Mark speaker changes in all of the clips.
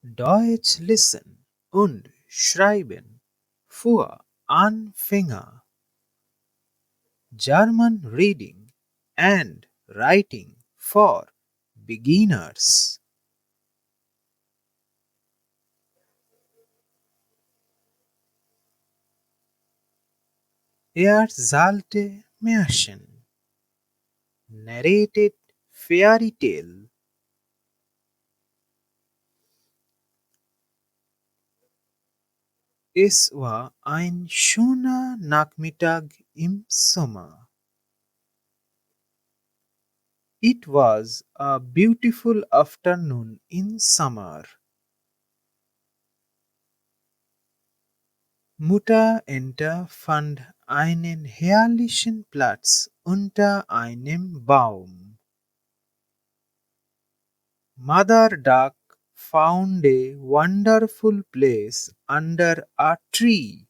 Speaker 1: Deutsch lesen und schreiben für Anfänger, German reading and writing for beginners. Er sollte Märchen, narrated fairy tale. Es war ein schöner Nachmittag im Sommer. It was a beautiful afternoon in summer. Mutter Ente fand einen herrlichen Platz unter einem Baum. Mother Duck found a wonderful place under a tree.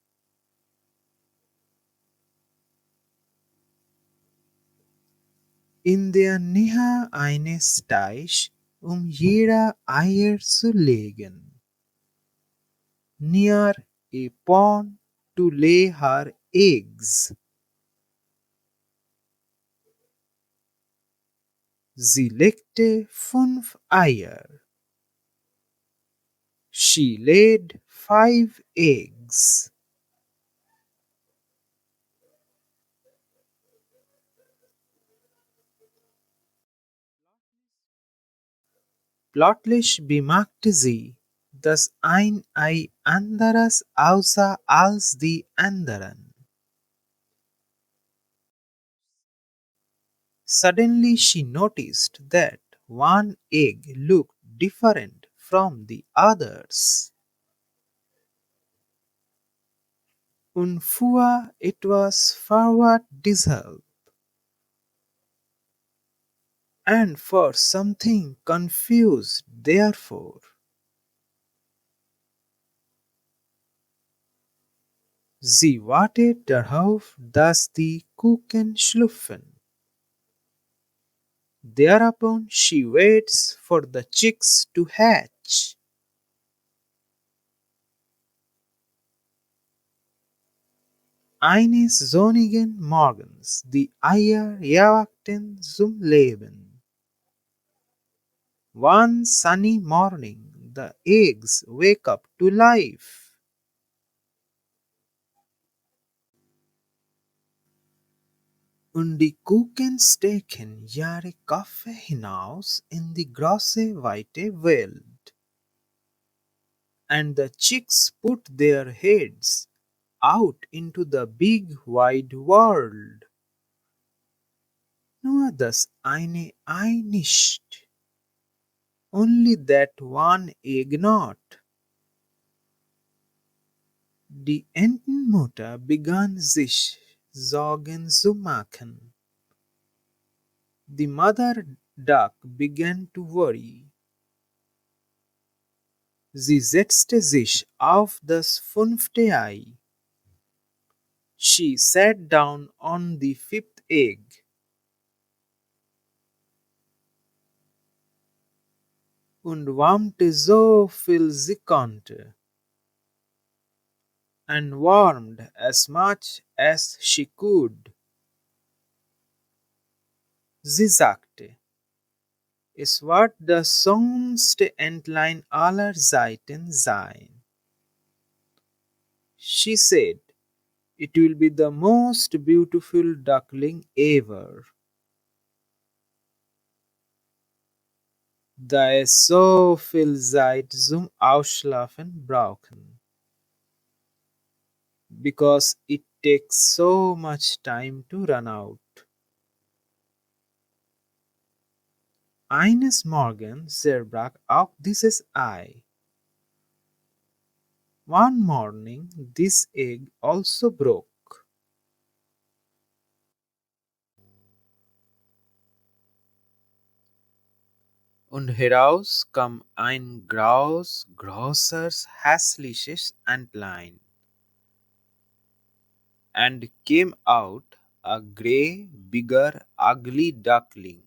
Speaker 1: In der Nähe eines Teichs, ihre Eier zu legen. Near a pond to lay her eggs. Sie legte 5 Eier. She laid 5 eggs. Plötzlich bemerkte sie, dass ein Ei anderes aussah als die anderen. Suddenly she noticed that one egg looked different from the others. Und fuhr etwas forward deshalb. And for something confused therefore. Sie wartet darauf, dass die Kuchen schlüpfen. Thereupon she waits for the chicks to hatch. Eines sonnigen Morgens, die Eier erwachten zum Leben. One sunny morning, the eggs wake up to life. Und die Kuchen stecken ihre Köpfe hinaus in die große weite Welt. And the chicks put their heads out into the big wide world. Nur das eine Ei nicht. Only that one egg not. Die Entenmutter begann sich Sorgen zu machen. The mother duck began to worry. Sie setzte sich auf das 5. Ei. She sat down on the 5th egg. Und wärmte so viel sie konnte. And warmed as much as she could. Sie sagte, es wird das schönste Entlein aller Zeiten sein. She said, it will be the most beautiful duckling ever. Da es so viel Zeit zum Ausschlafen brauchen. Because it takes so much time to run out. Eines Morgens zerbrach auch dieses Ei. One morning this egg also broke. Und heraus kam ein großes, hässliches Entlein. And came out a grey, bigger, ugly duckling.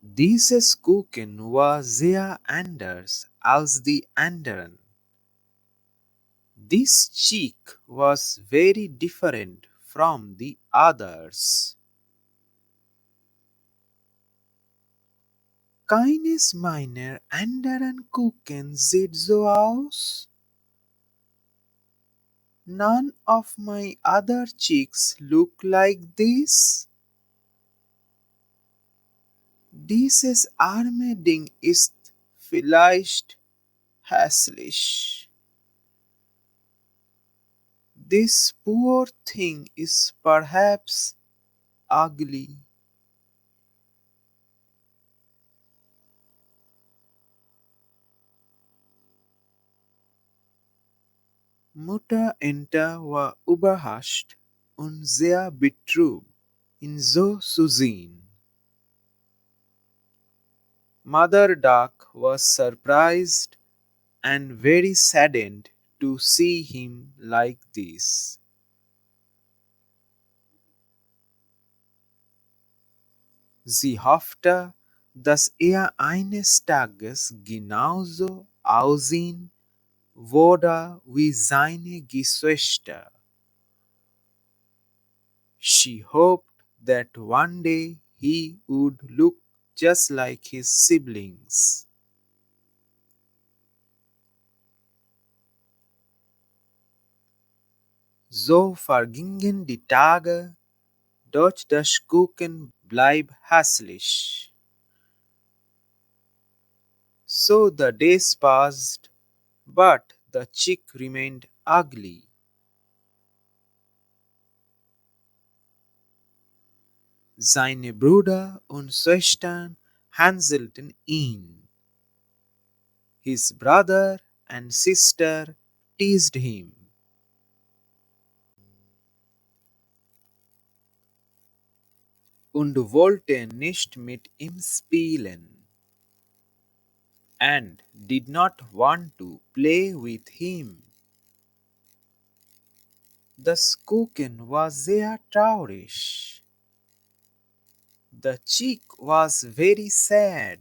Speaker 1: Dieses Kuchen war sehr anders als die anderen. This cheek was very different from the others. Keines meiner anderen Kuchen sieht so aus. None of my other cheeks look like this. Dieses arme Ding ist vielleicht hässlich. This poor thing is perhaps ugly. Mutter Ente war überrascht und sehr betrübt, ihn so zu sehen. Mother Duck was surprised and very saddened to see him like this. Sie hoffte, dass eines Tages genauso aussehen würde wie seine Geschwister. She hoped that one day he would look just like his siblings. So vergingen die Tage, doch das Kuchen blieb hässlich. So the days passed, but the chick remained ugly. Seine Brüder und Schwestern hänselten ihn. His brother and sister teased him und wollten nicht mit ihm spielen and did not want to play with him. Das Kuchen war sehr traurig. The chick was very sad.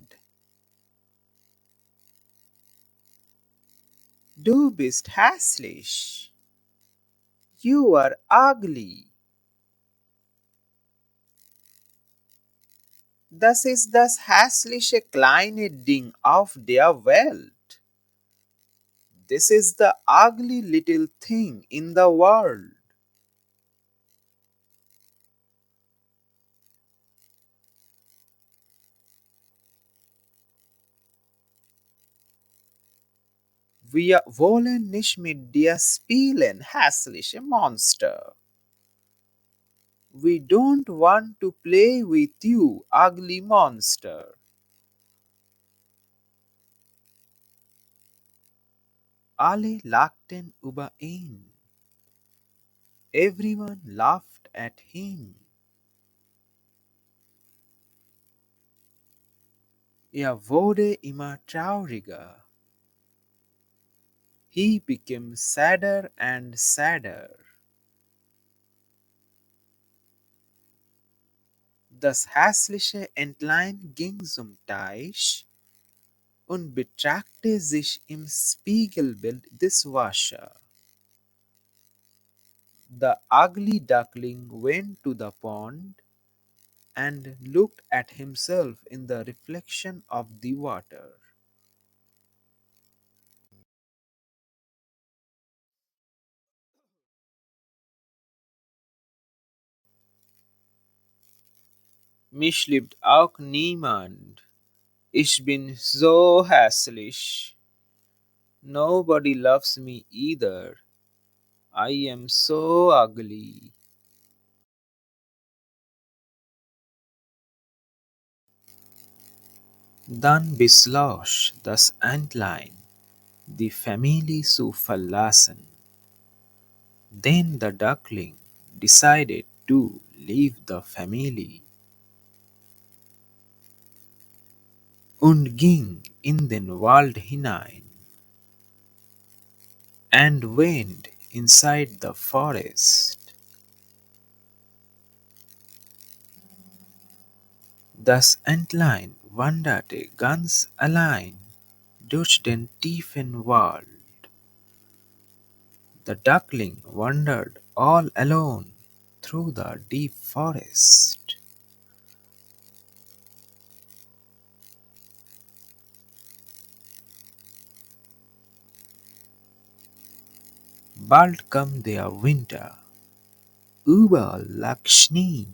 Speaker 1: Du bist hässlich. You are ugly. Das ist das hässliche kleine Ding auf der Welt. This is the ugly little thing in the world. Wir wollen nicht mit dir spielen, hässliche Monster. We don't want to play with you, ugly monster. Alle lachten über ihn. Everyone laughed at him. Wurde immer trauriger. He became sadder and sadder. Das hässliche Entlein ging zum Teich und betrachtete sich im Spiegelbild des Wassers. The ugly duckling went to the pond and looked at himself in the reflection of the water. Mich liebt auch niemand. Ich bin so hässlich. Nobody loves me either. I am so ugly. Dann beschloss das Entlein, die Familie zu verlassen. Then the duckling decided to leave the family und ging in den Wald hinein and went inside the forest. Das Entlein wanderte ganz allein durch den tiefen Wald. The duckling wandered all alone through the deep forest. Bald come der Winter, überall lag Schnee.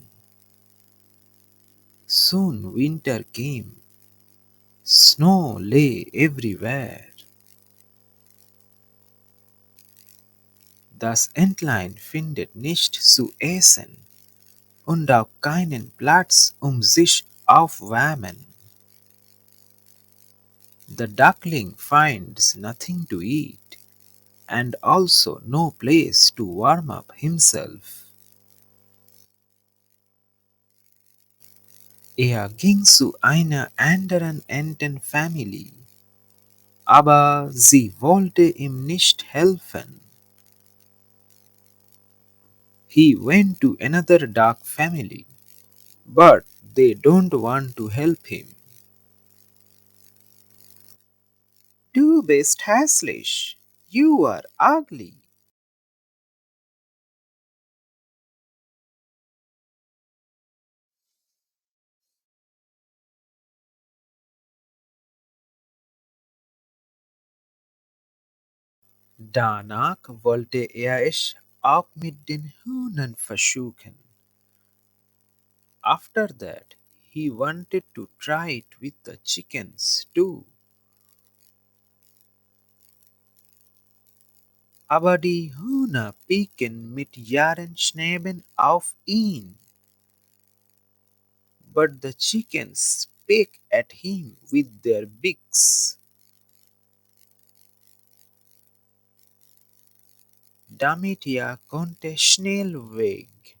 Speaker 1: Soon winter came, snow lay everywhere. Das Entlein findet nicht zu essen und auch keinen Platz, sich aufwärmen. The duckling finds nothing to eat and also no place to warm up himself. Ging zu einer anderen Entenfamilie, aber sie wollte ihm nicht helfen. He went to another duck family, but they don't want to help him. Du bist hässlich. You are ugly. Danach wollte es auch mit den Hühnern versuchen. After that, he wanted to try it with the chickens too. Aber die Hühner picken mit ihren Schnäbeln auf ihn. But the chickens peck at him with their beaks. Damit konnte schnell weg,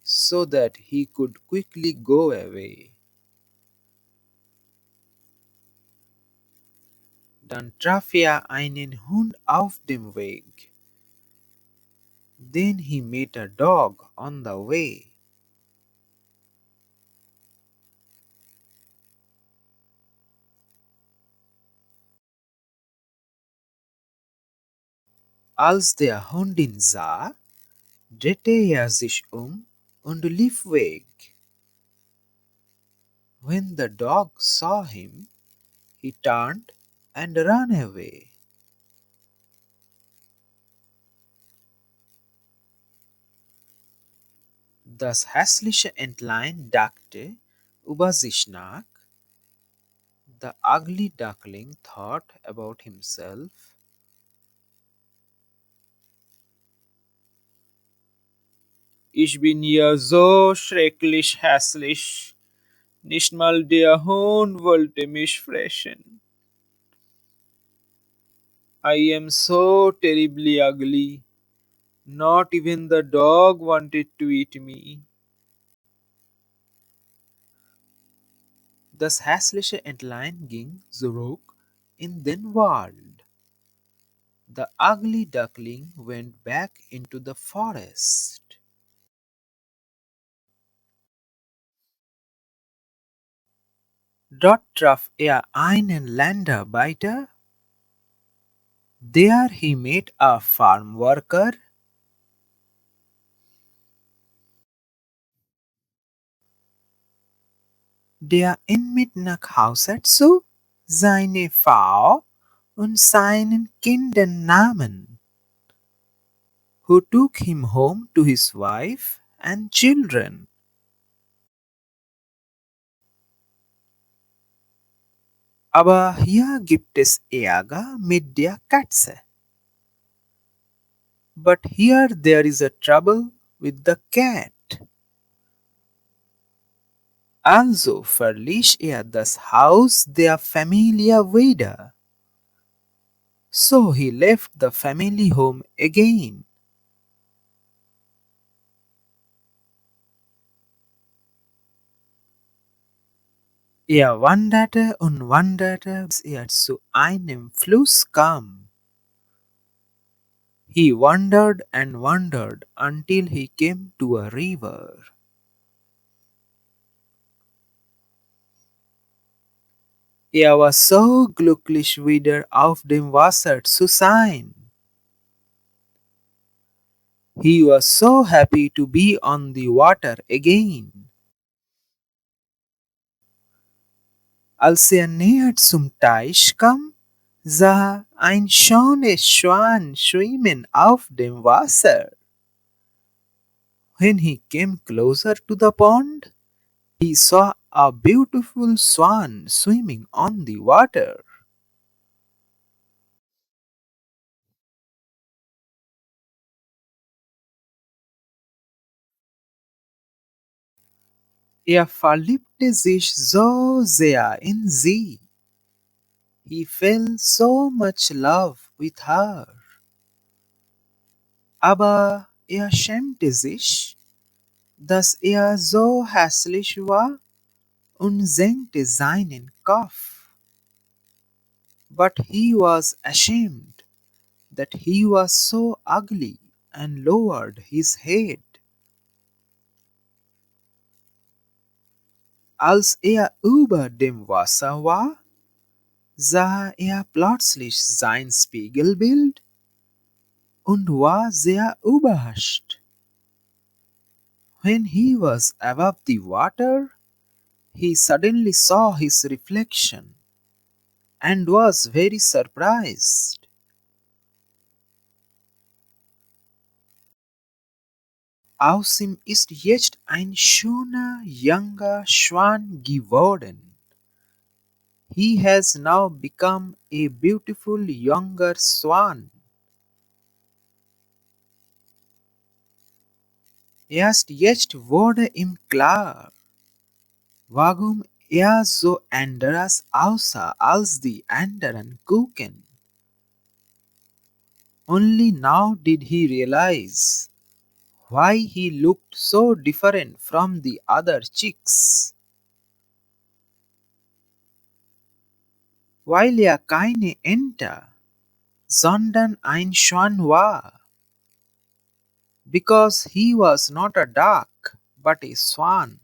Speaker 1: so that he could quickly go away. Dann traf einen Hund auf dem Weg. Then he met a dog on the way. Als der Hund ihn sah, drehte sich und lief weg. When the dog saw him, he turned and ran away. Das hässliche Entlein dachte über sich nach. The ugly duckling thought about himself. Ich bin ja so schrecklich hässlich. Nicht mal der Hund wollte mich fressen. I am so terribly ugly. Not even the dog wanted to eat me. Das hässliche Entlein ging zurück in den Wald. The ugly duckling went back into the forest. Dort traf einen Landarbeiter. There he met a farm worker. Der ihn mit nach Hause zog, seine Frau und seinen Kindern nahmen, who took him home to his wife and children. Aber hier gibt es Ärger mit der Katze. But here there is a trouble with the cat. Also verließ das Haus der Familie wieder. So he left the family home again. Wanderte und wanderte, bis zu einem Fluss kam. He wandered and wandered until he came to a river. Er war so glücklich wieder auf dem Wasser zu sein. He was so happy to be on the water again. Als er näher zum Teich kam, sah ein schönes Schwan schwimmen auf dem Wasser. When he came closer to the pond, he saw a beautiful swan swimming on the water. Er verliebte sich so sehr in sie. He fell so much love with her. Aber er schämte sich, dass er so hässlich war und senkte seinen Kopf. But he was ashamed that he was so ugly and lowered his head. Als er über dem Wasser war, sah er plötzlich sein Spiegelbild und war sehr überrascht. When he was above the water, he suddenly saw his reflection and was very surprised. Aus ihm ist jetzt ein schöner junger Schwan geworden. He has now become a beautiful younger swan. Erst jetzt wurde ihm klar, warum er so anders aussah als die anderen Küken. Only now did he realize why he looked so different from the other chicks. Weil er keine Ente, sondern ein Schwan war. Because he was not a duck, but a swan.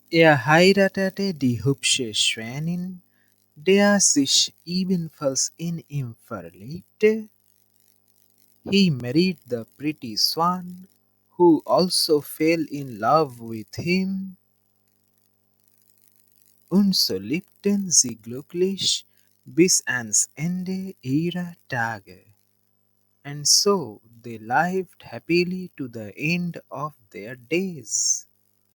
Speaker 1: Er heiratete die hübsche Schwänin, der sich ebenfalls in ihn verliebte. He married the pretty swan, who also fell in love with him. Und so lebten sie glücklich bis ans Ende ihrer Tage. And so they lived happily to the end of their days.